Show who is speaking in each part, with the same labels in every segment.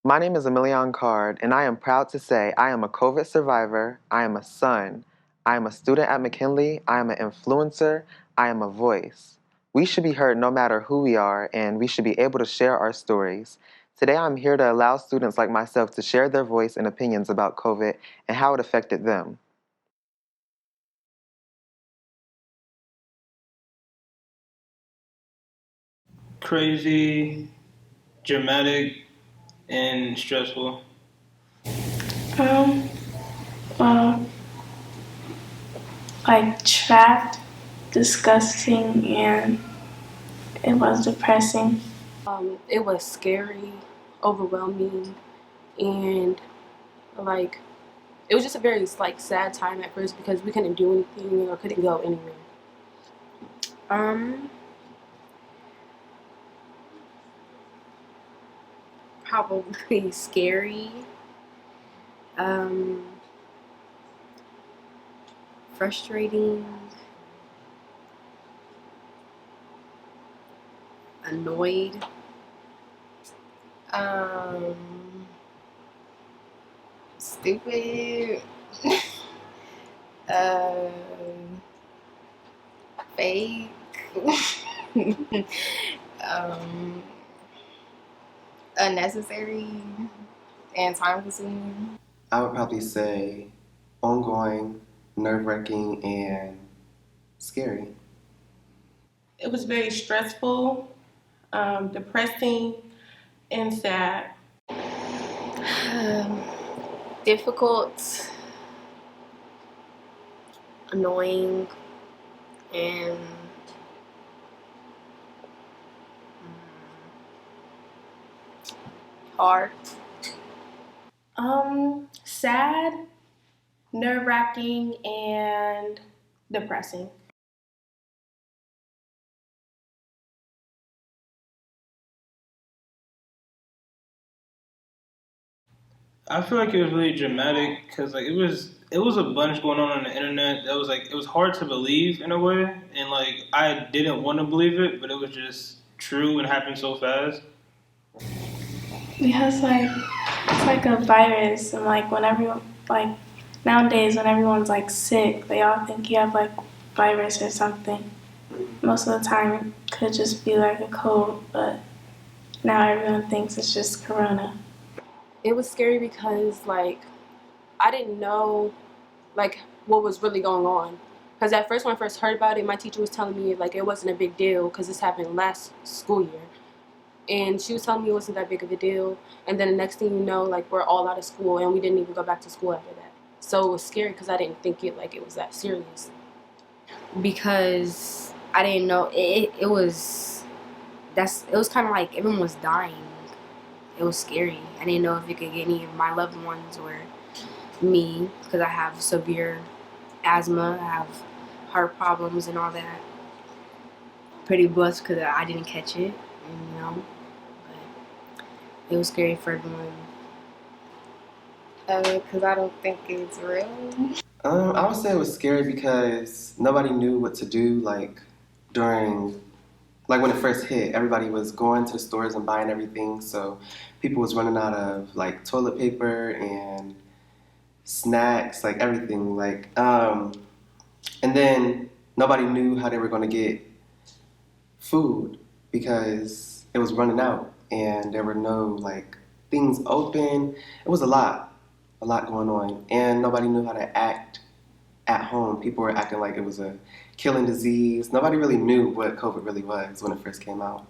Speaker 1: My name is Emilion Card, and I am proud to say I am a COVID survivor, I am a son, I am a student at McKinley, I am an influencer, I am a voice. We should be heard no matter who we are, and we should be able to share our stories. Today I'm here to allow students like myself to share their voice and opinions about COVID and how it affected them.
Speaker 2: Crazy, dramatic, and stressful.
Speaker 3: Um, well, like trapped, disgusting, and it was depressing.
Speaker 4: It was scary, overwhelming, and like it was just a very sad time at first because we couldn't do anything or couldn't go anywhere. Um, Probably scary. Um, Frustrating, annoyed. Um, Stupid. uh, Fake. um, Unnecessary and time consuming.
Speaker 5: I would probably say ongoing, nerve-wracking, and scary.
Speaker 6: It was very stressful, depressing, and sad.
Speaker 4: Um, Difficult, annoying, and hard.
Speaker 6: Sad, nerve-wracking, and depressing.
Speaker 2: I feel like it was really dramatic because it was a bunch going on the internet that was like it was hard to believe in a way, and like I didn't want to believe it, but it was just true and happened so fast.
Speaker 3: Because it's like a virus, and like whenever like nowadays when everyone's like sick, they all think you have like virus or something. Most of the time, it could just be like a cold, but now everyone thinks it's just corona.
Speaker 4: It was scary because I didn't know what was really going on. Because at first, when I first heard about it, my teacher was telling me like it wasn't a big deal because this happened last school year, and she was telling me it wasn't that big of a deal. And then the next thing you know, like we're all out of school and we didn't even go back to school after that. So it was scary because I didn't think it was that serious. Because I didn't know it was it was kind of like everyone was dying. It was scary. I didn't know if it could get any of my loved ones or me because I have severe asthma, I have heart problems and all that. Pretty blessed because I didn't catch it, but it was scary for everyone. Because I don't think it's real.
Speaker 5: I would say it was scary because nobody knew what to do. During, when it first hit, everybody was going to the stores and buying everything. So people was running out of toilet paper and snacks, everything. And then nobody knew how they were going to get food because it was running out and there were no things open. It was a lot going on, and nobody knew how to act at home. People were acting like it was a killing disease. Nobody really knew what COVID really was when it first came out.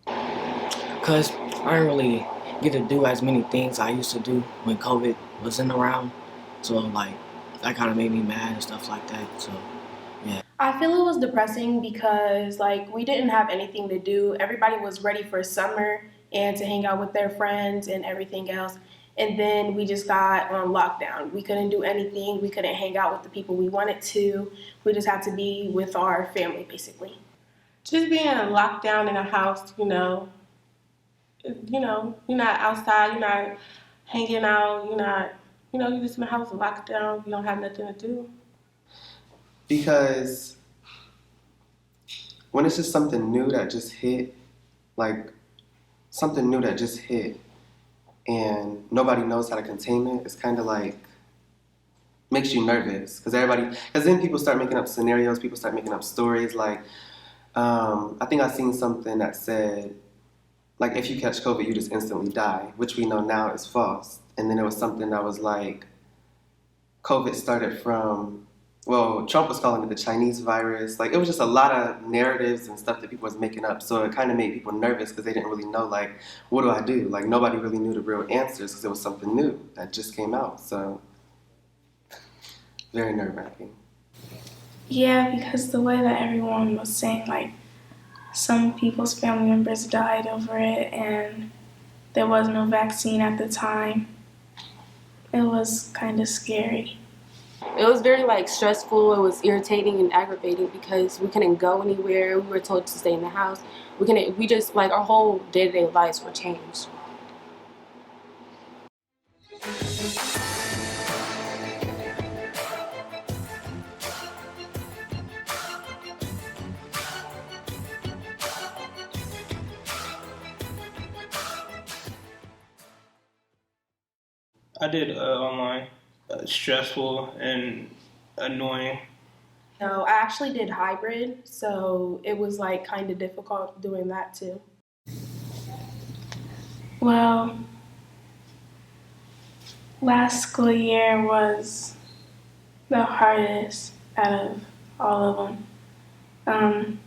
Speaker 7: Because I didn't really get to do as many things I used to do when COVID wasn't around. So, that kind of made me mad and stuff like that. So, yeah.
Speaker 6: I feel it was depressing because we didn't have anything to do. Everybody was ready for summer and to hang out with their friends and everything else. And then we just got on lockdown. We couldn't do anything. We couldn't hang out with the people we wanted to. We just had to be with our family, basically. Just being locked down in a house, you're not outside, you're not hanging out, you're just in the house locked down. You don't have nothing to do.
Speaker 5: Because when it's just something new that just hit, like something new that just hit, and nobody knows how to contain it, it's kind of like makes you nervous because then people start making up scenarios, people start making up stories. Like, I think I seen something that said, like, if you catch COVID, you just instantly die, which we know now is false. And then there was something that was like, COVID started from, well, Trump was calling it the Chinese virus. Like, it was just a lot of narratives and stuff that people was making up. So it kind of made people nervous because they didn't really know, like, what do I do? Like, nobody really knew the real answers because it was something new that just came out. So, very nerve-wracking.
Speaker 3: Yeah, because the way that everyone was saying, like, some people's family members died over it, and there was no vaccine at the time. It was kind of scary.
Speaker 4: It was very like stressful. It was irritating and aggravating because we couldn't go anywhere. We were told to stay in the house. We just like our whole day-to-day lives were changed.
Speaker 2: I did online. Stressful and annoying.
Speaker 6: No, I actually did hybrid, so it was like kind of difficult doing that too.
Speaker 3: Well, last school year was the hardest out of all of them.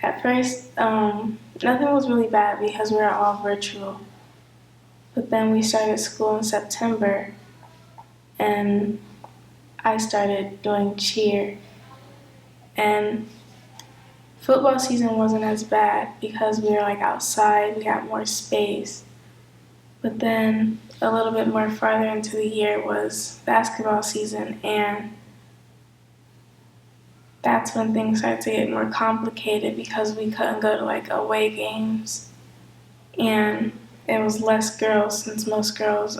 Speaker 3: At first, nothing was really bad because we were all virtual. But then we started school in September, and I started doing cheer. And football season wasn't as bad because we were like outside, we had more space. But then a little bit more farther into the year was basketball season, and that's when things started to get more complicated because we couldn't go to like away games, and it was less girls since most girls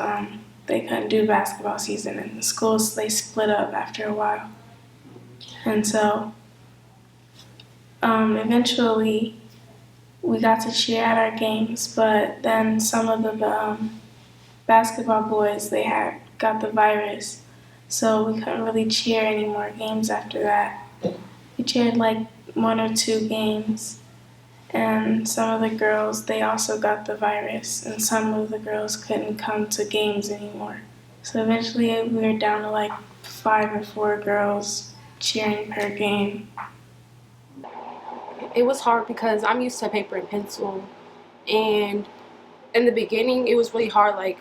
Speaker 3: they couldn't do basketball season, and the schools they split up after a while, and so eventually we got to cheer at our games, but then some of the basketball boys they had got the virus, so we couldn't really cheer any more games after that. We cheered like 1 or 2 games, and some of the girls they also got the virus, and some of the girls couldn't come to games anymore. So eventually we were down to like 5 or 4 girls cheering per game.
Speaker 4: It was hard because I'm used to paper and pencil, and in the beginning it was really hard, like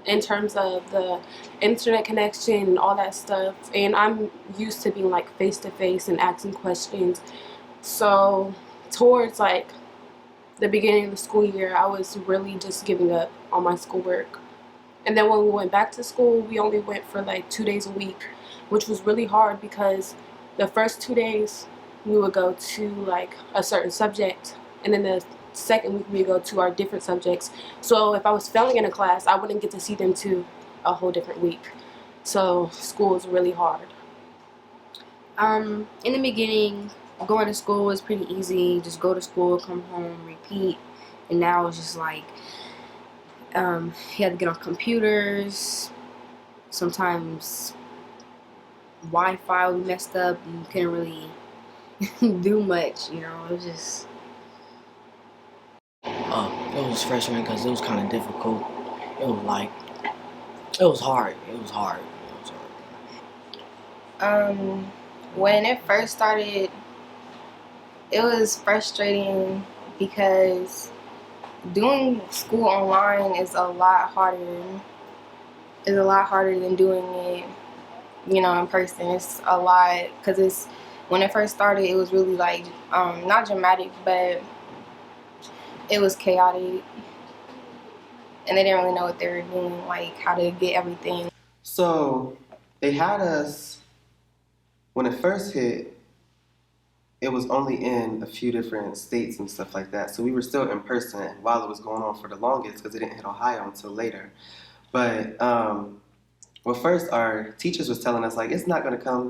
Speaker 4: in terms of the internet connection and all that stuff, and I'm used to being like face to face and asking questions. So towards like the beginning of the school year, I was really just giving up on my schoolwork. And then when we went back to school, we only went for like 2 days a week, which was really hard because the first 2 days we would go to like a certain subject, and then the second week we go to our different subjects. So if I was failing in a class, I wouldn't get to see them to a whole different week. So school was really hard.
Speaker 8: In the beginning, going to school was pretty easy. Just go to school, come home, repeat. And now it's just like you had to get on computers. Sometimes Wi-Fi would be messed up. You couldn't really do much. You know, it was just.
Speaker 7: It was frustrating because it was kind of difficult. It was like, it was hard.
Speaker 8: When it first started, it was frustrating because doing school online is a lot harder. It's a lot harder than doing it, in person. It's a lot because when it first started, it was really like not dramatic, but it was chaotic, and they didn't really know what they were doing, like how to get everything.
Speaker 5: So they had us, when it first hit, it was only in a few different states and stuff like that. So we were still in person while it was going on for the longest because it didn't hit Ohio until later. But well, first our teachers was telling us like it's not going to come,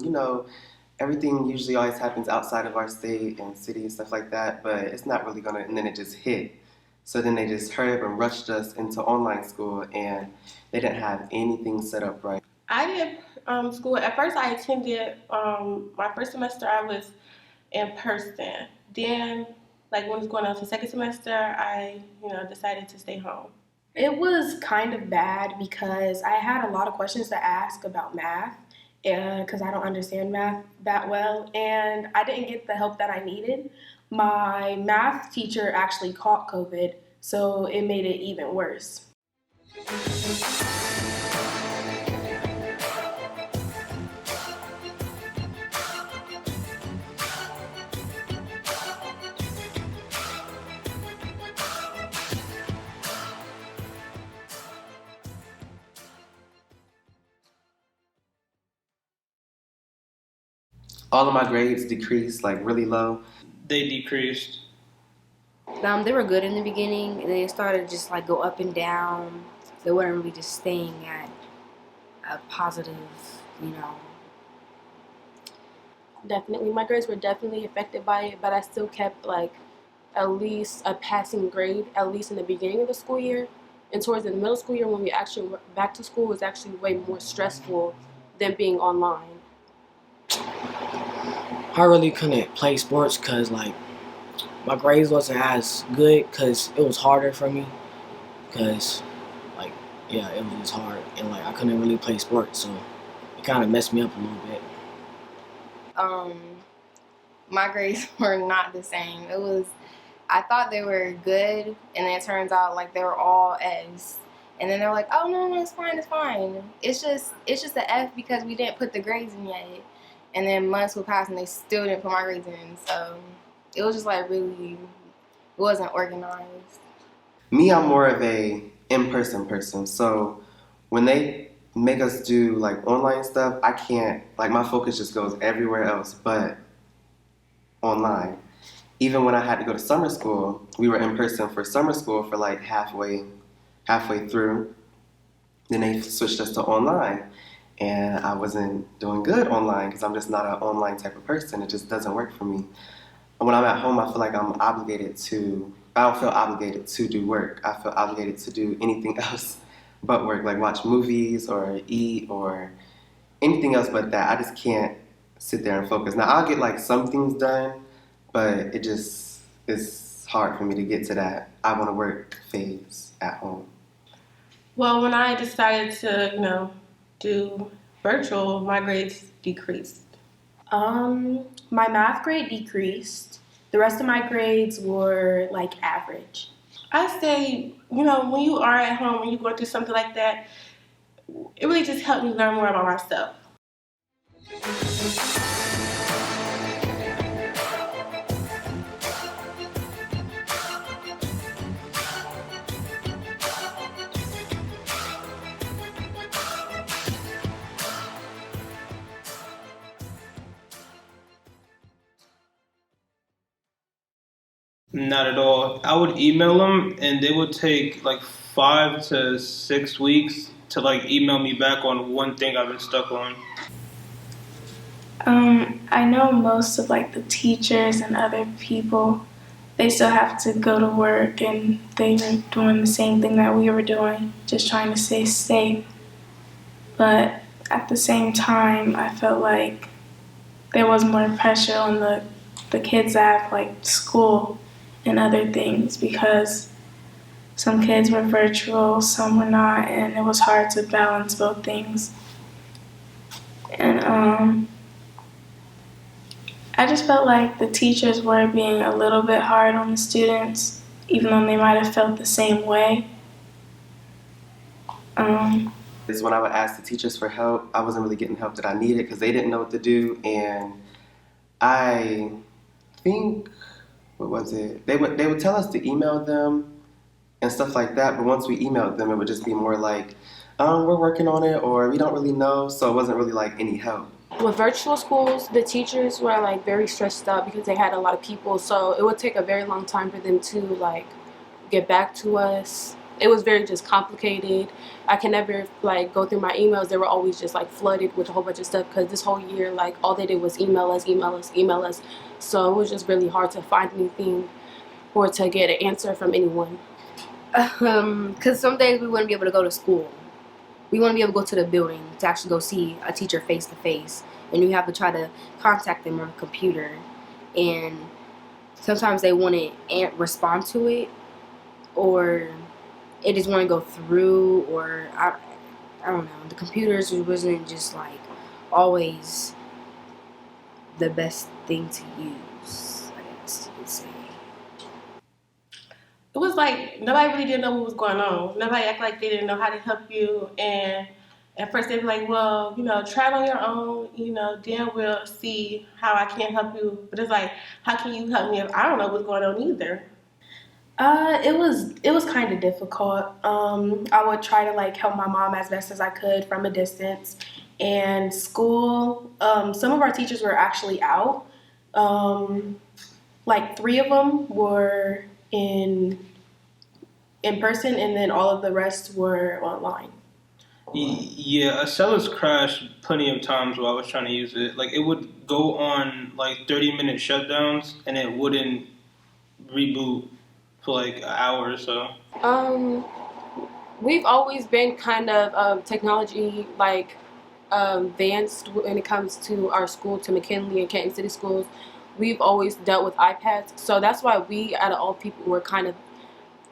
Speaker 5: everything usually always happens outside of our state and city and stuff like that, but it's not really going to, and then it just hit. So then they just hurried up and rushed us into online school, and they didn't have anything set up right.
Speaker 6: I did school. At first, I attended my first semester. I was in person. Then, like when it was going on to second semester, I decided to stay home. It was kind of bad because I had a lot of questions to ask about math, because I don't understand math that well, and I didn't get the help that I needed. My math teacher actually caught COVID, so it made it even worse.
Speaker 5: All of my grades decreased like really low.
Speaker 2: They decreased.
Speaker 8: They were good in the beginning, and then it started to just like go up and down. They weren't really just staying at a positive, you know.
Speaker 4: Definitely, my grades were definitely affected by it, but I still kept like at least a passing grade, at least in the beginning of the school year. And towards the middle school year, when we actually went back to school, was actually way more stressful than being online.
Speaker 7: I really couldn't play sports because like my grades wasn't as good because it was harder for me because like yeah, it was just hard and like I couldn't really play sports, so it kind of messed me up a little bit.
Speaker 8: My grades were not the same. I thought they were good, and then it turns out like they were all F's. And then they're like, oh no, it's fine, it's fine. It's just an F because we didn't put the grades in yet. And then months would pass and they still didn't put my grades in. So it was just like really, it wasn't organized.
Speaker 5: Me, I'm more of a in-person person. So when they make us do like online stuff, I can't, like my focus just goes everywhere else but online. Even when I had to go to summer school, we were in person for summer school for like halfway through. Then they switched us to online. And I wasn't doing good online because I'm just not an online type of person. It just doesn't work for me. When I'm at home, I feel like I don't feel obligated to do work. I feel obligated to do anything else but work, like watch movies or eat or anything else but that. I just can't sit there and focus. Now, I'll get like some things done, but it's hard for me to get to that I want to work phase at home.
Speaker 6: Well, when I decided to, do virtual, my grades decreased. My math grade decreased. The rest of my grades were like average. I say, when you are at home, when you go through something like that, it really just helped me learn more about myself.
Speaker 2: Not at all. I would email them, and they would take like 5 to 6 weeks to like email me back on one thing I've been stuck on.
Speaker 3: I know most of like the teachers and other people, they still have to go to work and they were doing the same thing that we were doing, just trying to stay safe. But at the same time, I felt like there was more pressure on the kids that have like school and other things because some kids were virtual, some were not, and it was hard to balance both things. And I just felt like the teachers were being a little bit hard on the students, even though they might have felt the same way.
Speaker 5: Is when I would ask the teachers for help, I wasn't really getting help that I needed because they didn't know what to do. And I think, what was it? They would tell us to email them and stuff like that. But once we emailed them, it would just be more like, we're working on it, or we don't really know. So it wasn't really like any help.
Speaker 4: With virtual schools, the teachers were like very stressed out because they had a lot of people. So it would take a very long time for them to like get back to us. It was very just complicated. I can never like go through my emails. They were always just like flooded with a whole bunch of stuff because this whole year like all they did was email us. So it was just really hard to find anything or to get an answer from anyone. Because some days we wouldn't be able to go to school. We wouldn't be able to go to the building to actually go see a teacher face to face, and you have to try to contact them on the computer, and sometimes they wouldn't respond to it, or it just wouldn't go through, or I don't know. The computers wasn't just like always the best thing to use, I guess you could say.
Speaker 6: It was like nobody really didn't know what was going on. Nobody acted like they didn't know how to help you. And at first they'd be like, well, try it on your own. Then we'll see how I can help you. But it's like, how can you help me if I don't know what's going on either? It was kind of difficult. I would try to like help my mom as best as I could from a distance. And school, some of our teachers were actually out. Like 3 of them were in person, and then all of the rest were online.
Speaker 2: Yeah, Acela's crashed plenty of times while I was trying to use it. Like, it would go on like 30-minute shutdowns, and it wouldn't reboot for like an hour or so.
Speaker 4: We've always been kind of technology like advanced when it comes to our school, to McKinley and Canton City schools. We've always dealt with iPads, so that's why we, out of all people, were kind of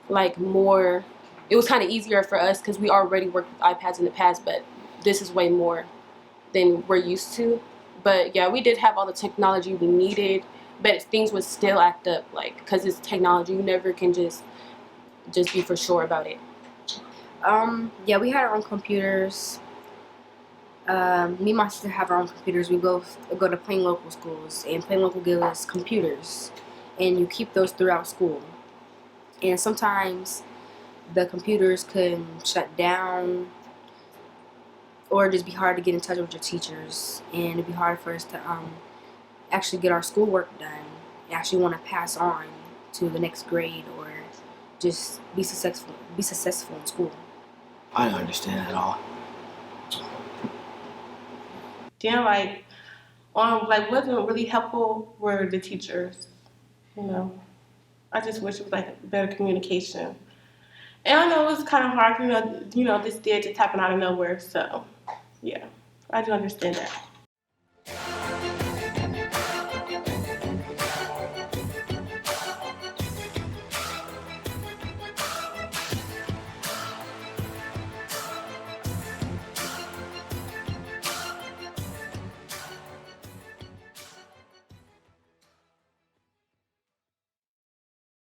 Speaker 4: like more. It was kind of easier for us because we already worked with iPads in the past, but this is way more than we're used to. But yeah, we did have all the technology we needed, but things would still act up, like, because it's technology. You never can just be for sure about it. Yeah, we had our own computers. Me and my sister have our own computers. We go to Plain Local schools, and Plain Local gives us computers, and you keep those throughout school. And sometimes the computers can shut down, or just be hard to get in touch with your teachers, and it'd be hard for us to actually get our schoolwork done and actually want to pass on to the next grade, or just be successful in school.
Speaker 7: I don't understand at all.
Speaker 6: Then wasn't really helpful were the teachers. I just wish it was like better communication. And I know it was kind of hard, this did just happen out of nowhere. So, yeah, I do understand that.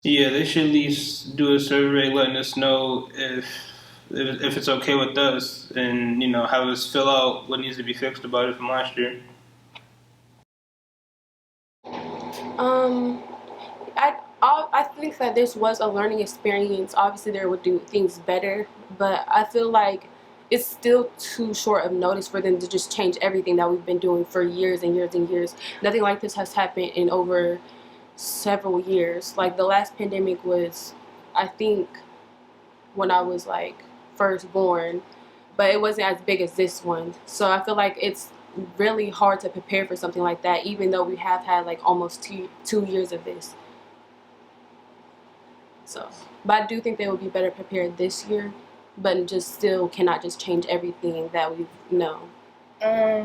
Speaker 2: Yeah, they should at least do a survey letting us know if it's okay with us, and have us fill out what needs to be fixed about it from last year.
Speaker 4: I think that this was a learning experience. Obviously, they would do things better, but I feel like it's still too short of notice for them to just change everything that we've been doing for years and years and years. Nothing like this has happened in over several years. Like, the last pandemic was, I think, when I was like first born, but it wasn't as big as this one. So I feel like it's really hard to prepare for something like that, even though we have had like almost two years of this. So, but I do think they will be better prepared this year, but just still cannot just change everything that we know.
Speaker 8: I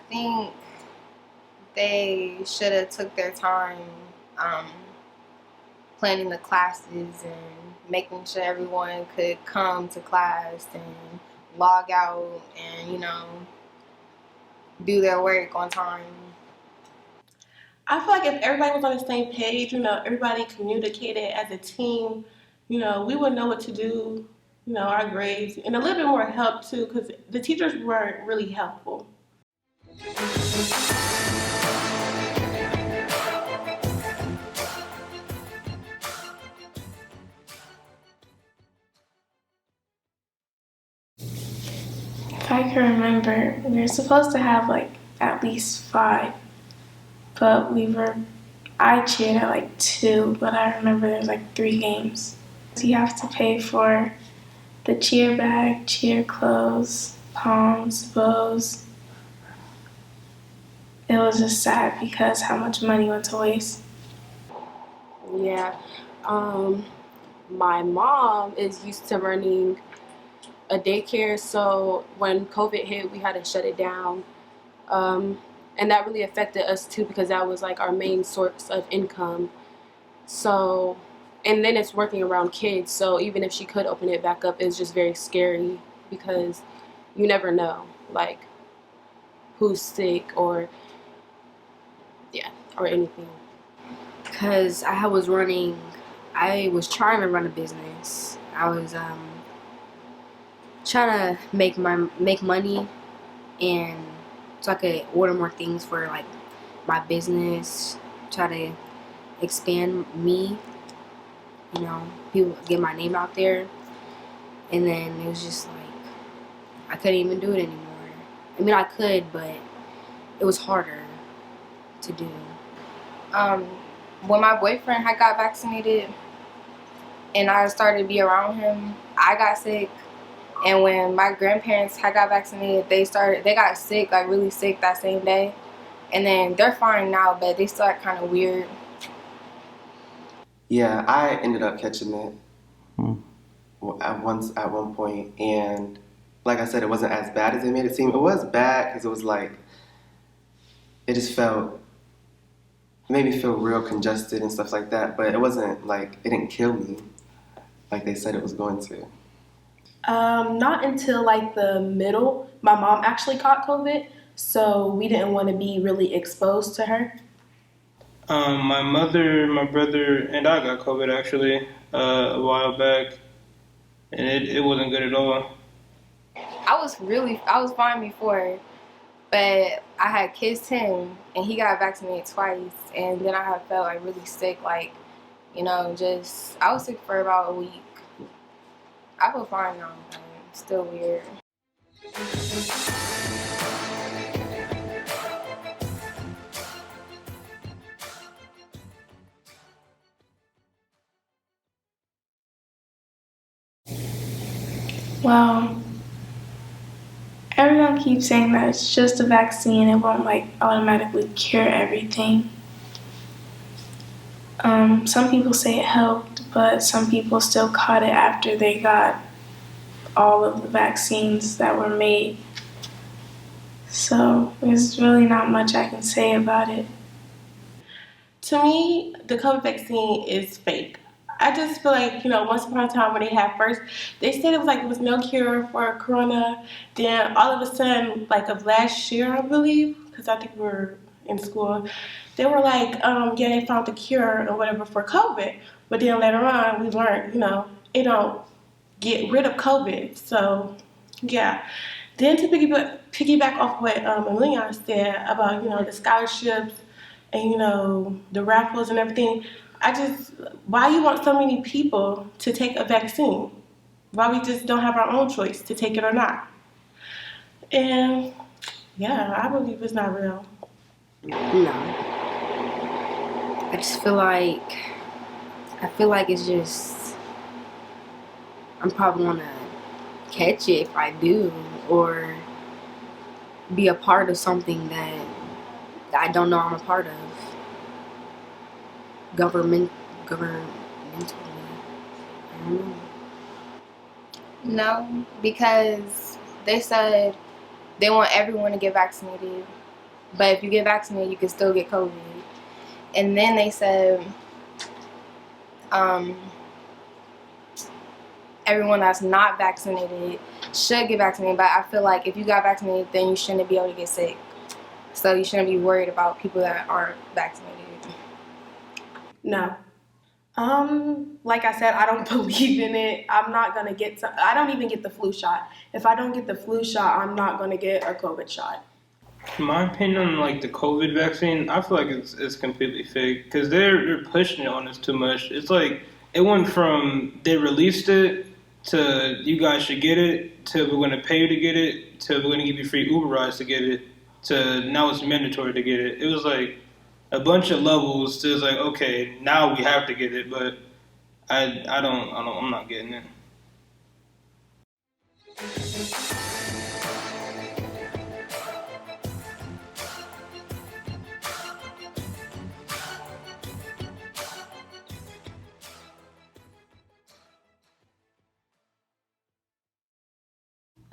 Speaker 8: think they should have took their time planning the classes and making sure everyone could come to class and log out and do their work on time.
Speaker 6: I feel like if everybody was on the same page, everybody communicated as a team, we would know what to do, our grades, and a little bit more help too, because the teachers weren't really helpful.
Speaker 3: If I can remember, we were supposed to have like at least 5, but I cheered at like 2, but I remember there was like 3 games. You have to pay for the cheer bag, cheer clothes, palms, bows. It was just sad because how much money went to waste.
Speaker 4: Yeah. My mom is used to running a daycare, so when COVID hit, we had to shut it down. And that really affected us too because that was like our main source of income. So, and then it's working around kids, so even if she could open it back up, it's just very scary because you never know, like, who's sick or, yeah, or anything.
Speaker 8: Because I was trying to run a business. I was trying to make money, and so I could order more things for like my business, try to expand me, people get my name out there. And then it was just like I couldn't even do it anymore. I mean, I could, but it was harder to do. Um, when my boyfriend had got vaccinated and I started to be around him, I got sick. And when my grandparents had got vaccinated, they got sick, like really sick that same day. And then they're fine now, but they still act kind of weird.
Speaker 5: Yeah, I ended up catching it
Speaker 1: Hmm.
Speaker 5: at one point, and like I said, it wasn't as bad as they made it seem. It was bad because it was like it just made me feel real congested and stuff like that. But it wasn't like it didn't kill me like they said it was going to.
Speaker 6: Not until like the middle. My mom actually caught COVID, so we didn't want to be really exposed to her.
Speaker 2: My mother, my brother, and I got COVID actually a while back, and it wasn't good at all.
Speaker 8: I was fine before, but I had kissed him and he got vaccinated twice, and then I had felt like really sick, like, just I was sick for about a week. I feel fine now, but it's still weird.
Speaker 3: Well, everyone keeps saying that it's just a vaccine, it won't like automatically cure everything. Some people say it helped, but some people still caught it after they got all of the vaccines that were made. So there's really not much I can say about it.
Speaker 6: To me, the COVID vaccine is fake. I just feel like, once upon a time when they had first, they said it was no cure for corona. Then all of a sudden, like of last year, I believe, because I think we were in school, they were like, yeah, they found the cure or whatever for COVID. But then later on, we learned, it don't get rid of COVID. So, yeah. Then to piggyback off what Emilion said about, the scholarships and, the raffles and everything, why you want so many people to take a vaccine? Why we just don't have our own choice to take it or not? And yeah, I believe it's not real.
Speaker 8: No. I just feel like it's just, I'm probably gonna catch it if I do, or be a part of something that I don't know I'm a part of. Governmentally. I don't know.
Speaker 9: No, because they said they want everyone to get vaccinated, but if you get vaccinated, you can still get COVID. And then they said everyone that's not vaccinated should get vaccinated, but I feel like if you got vaccinated, then you shouldn't be able to get sick. So you shouldn't be worried about people that aren't vaccinated.
Speaker 6: No. Like I said, I don't believe in it. I'm not gonna I don't even get the flu shot. If I don't get the flu shot, I'm not gonna get a COVID shot.
Speaker 2: In my opinion, on like the COVID vaccine, I feel like it's completely fake because they're pushing it on us too much. It's like it went from they released it to you guys should get it to we're gonna pay you to get it to we're gonna give you free Uber rides to get it to now it's mandatory to get it. It was like a bunch of levels to it's like okay now we have to get it, but I'm not getting it.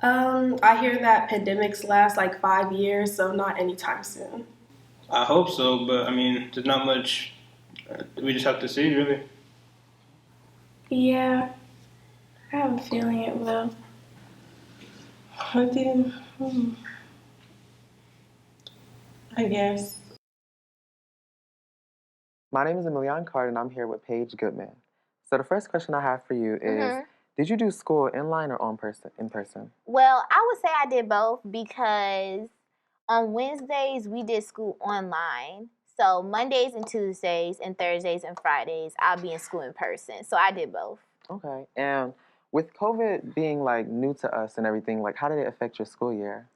Speaker 6: I hear that pandemics last like 5 years, so not anytime soon.
Speaker 2: I hope so, but I mean, there's not much. We just have to see, really.
Speaker 3: Yeah, I have a feeling it will.
Speaker 10: I didn't. I guess.
Speaker 1: My name is Emilion Card, and I'm here with Paige Goodman. So the first question I have for you is, did you do school inline or in person?
Speaker 11: Well, I would say I did both because on Wednesdays we did school online. So Mondays and Tuesdays and Thursdays and Fridays I'll be in school in person. So I did both.
Speaker 1: Okay. And with COVID being like new to us and everything, like how did it affect your school year?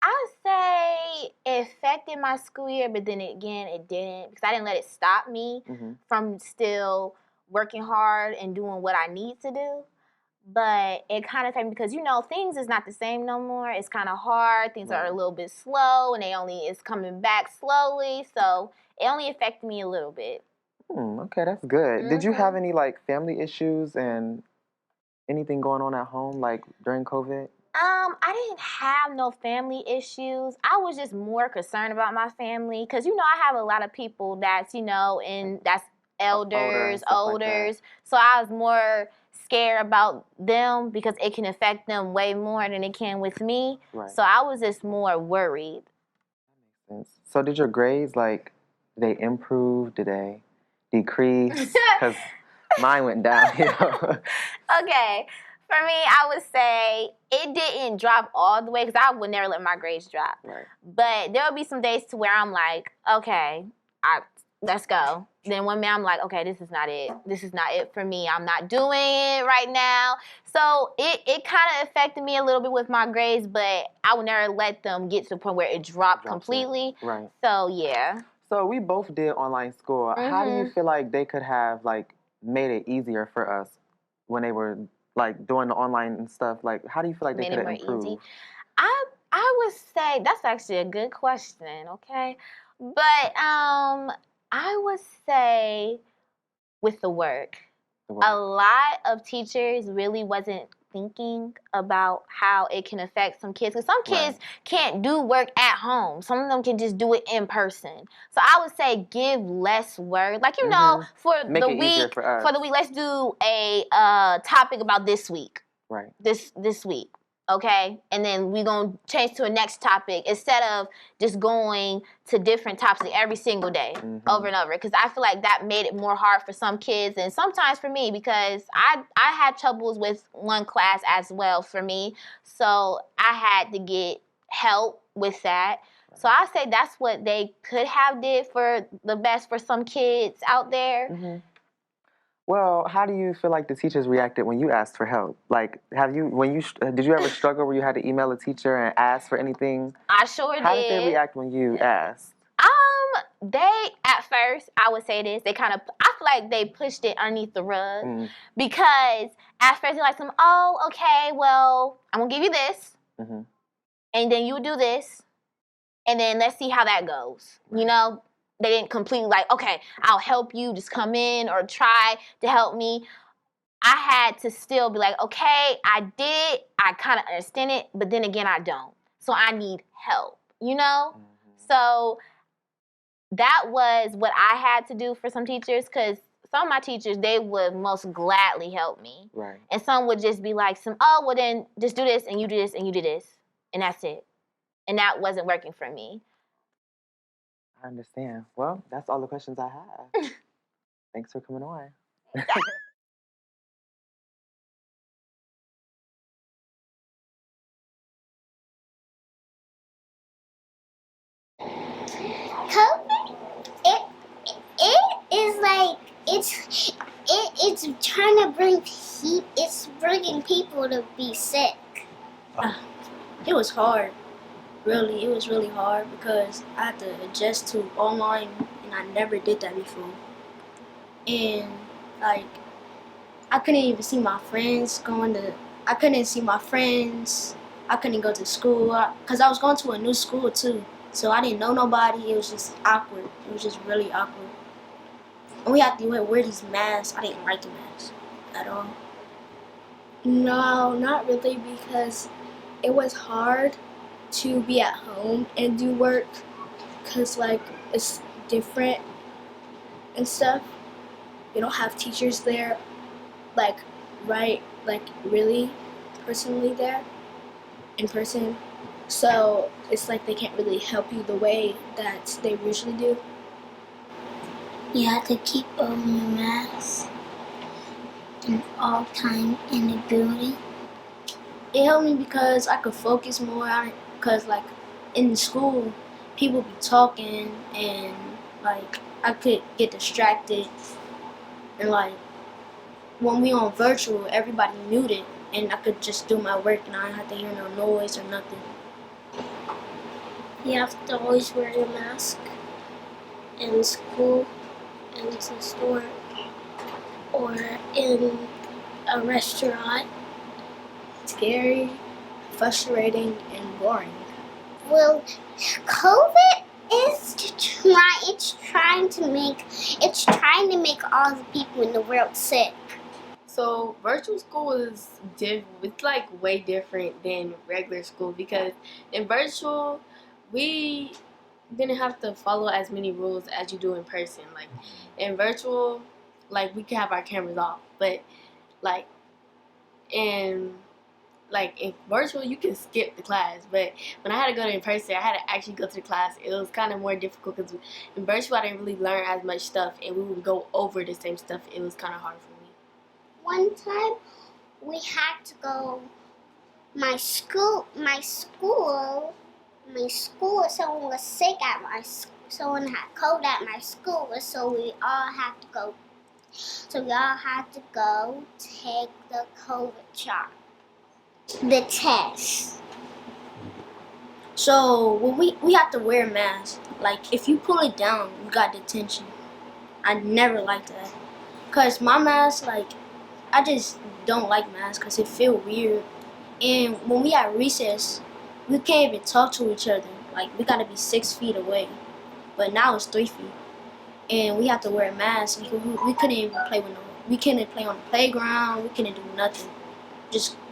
Speaker 11: I would say it affected my school year, but then again, it didn't because I didn't let it stop me from still working hard and doing what I need to do. But it kind of affected me because, you know, things is not the same no more. It's kind of hard. Things are a little bit slow, and it's coming back slowly. So it only affected me a little bit.
Speaker 1: Okay, that's good. Did you have any like family issues and anything going on at home like during COVID?
Speaker 11: I didn't have no family issues. I was just more concerned about my family because, you know, I have a lot of people that's, you know, and that's elders, olders. So I was more scared about them because it can affect them way more than it can with me.
Speaker 1: Right.
Speaker 11: So I was just more worried.
Speaker 1: That makes sense. So did your grades, like, did they improve? Did they decrease? Because mine went downhill.
Speaker 11: Okay. For me, I would say it didn't drop all the way because I would never let my grades drop.
Speaker 1: Right.
Speaker 11: But there will be some days to where I'm like, okay, let's go. Then one day I'm like, okay, this is not it. This is not it for me. I'm not doing it right now. So it kind of affected me a little bit with my grades, but I would never let them get to the point where it dropped completely.
Speaker 1: Right.
Speaker 11: So, yeah.
Speaker 1: So we both did online school. How do you feel like they could have, like, made it easier for us when they were like doing the online and stuff? Like, how do you feel like they could have improved?
Speaker 11: Easy. I would say that's actually a good question, okay? But I would say with the work. A lot of teachers really wasn't thinking about how it can affect some kids. Because some kids can't do work at home. Some of them can just do it in person. So I would say give less work. Like, you know, for the week, let's do a topic about this week.
Speaker 1: Right.
Speaker 11: This week. Okay? And then we're going to change to a next topic instead of just going to different topics every single day over and over. Because I feel like that made it more hard for some kids and sometimes for me because I had troubles with one class as well for me. So I had to get help with that. So I say that's what they could have did for the best for some kids out there.
Speaker 1: Well, how do you feel like the teachers reacted when you asked for help? Like, did you ever struggle where you had to email a teacher and ask for anything?
Speaker 11: I sure did.
Speaker 1: How did they react when you asked?
Speaker 11: They, at first, I would say this, I feel like they pushed it underneath the rug because at first they're like, oh, okay, well, I'm going to give you this and then you do this and then let's see how that goes, you know? They didn't completely like, okay, I'll help you, just come in or try to help me. I had to still be like, okay, I did it, I kind of understand it, but then again, I don't. So I need help, you know? So that was what I had to do for some teachers because some of my teachers, they would most gladly help me.
Speaker 1: Right.
Speaker 11: And some would just be like, oh, well then just do this and you do this and you do this. And that's it. And that wasn't working for me.
Speaker 1: I understand. Well, that's all the questions I have. Thanks for coming on.
Speaker 12: COVID, it is like it's trying to bring it's bringing people to be sick.
Speaker 13: It was hard. Really, it was really hard because I had to adjust to online, and I never did that before. And like, I couldn't even see my friends I couldn't see my friends. I couldn't go to school because I was going to a new school too. So I didn't know nobody. It was just awkward. It was just really awkward. And we had to wear these masks. I didn't like the masks at all.
Speaker 9: No, not really because
Speaker 13: it was hard to be at home and do work because like it's different and stuff. You don't have teachers there like really personally there in person, so it's like they can't really help you the way that they usually do.
Speaker 12: You have to keep on your mask and all time in the building.
Speaker 13: It helped me because I could focus more on it because like in school people be talking and like I could get distracted, and like when we on virtual everybody muted and I could just do my work and I didn't have to hear no noise or nothing.
Speaker 12: You have to always wear your mask in school, in the store, or in a restaurant.
Speaker 13: Scary, frustrating, and boring.
Speaker 12: Well, COVID is trying to make all the people in the world sick.
Speaker 9: So virtual school is it's like way different than regular school because in virtual we didn't have to follow as many rules as you do in person. Like in virtual, like we could have our cameras off, but like in virtual you can skip the class. But when I had to go to in person, I had to actually go to the class. It was kind of more difficult because in virtual I didn't really learn as much stuff, and we would go over the same stuff. It was kind of hard for me.
Speaker 12: One time, we had to go. My school. Someone was sick at my school. Someone had COVID at my school, so we all had to go. So we all had to go take the COVID shot, the test.
Speaker 13: So when we have to wear a mask. Like if you pull it down, you got detention. I never liked that, cause my mask, like I just don't like masks cause it feel weird. And when we at recess, we can't even talk to each other. Like we gotta be 6 feet away, but now it's 3 feet, and we have to wear a mask. We couldn't even play we couldn't play on the playground. We couldn't do nothing.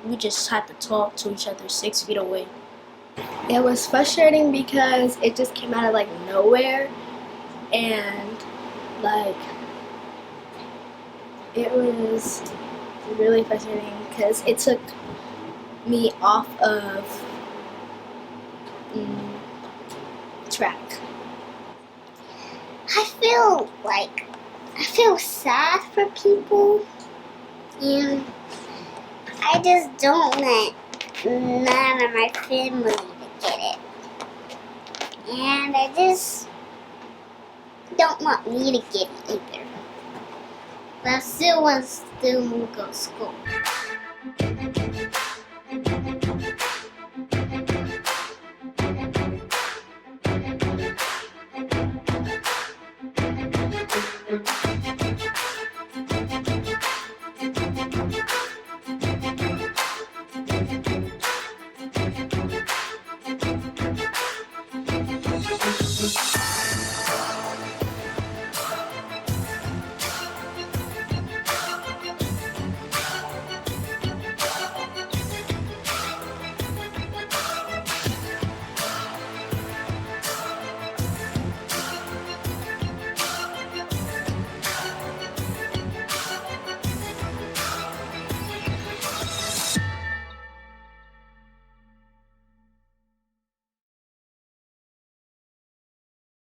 Speaker 13: We just had to talk to each other 6 feet away. It was frustrating because it just came out of like nowhere, and like it was really frustrating because it took me off of track.
Speaker 12: I feel sad for people, and I just don't want none of my family to get it. And I just don't want me to get it either. But I still want to go to school.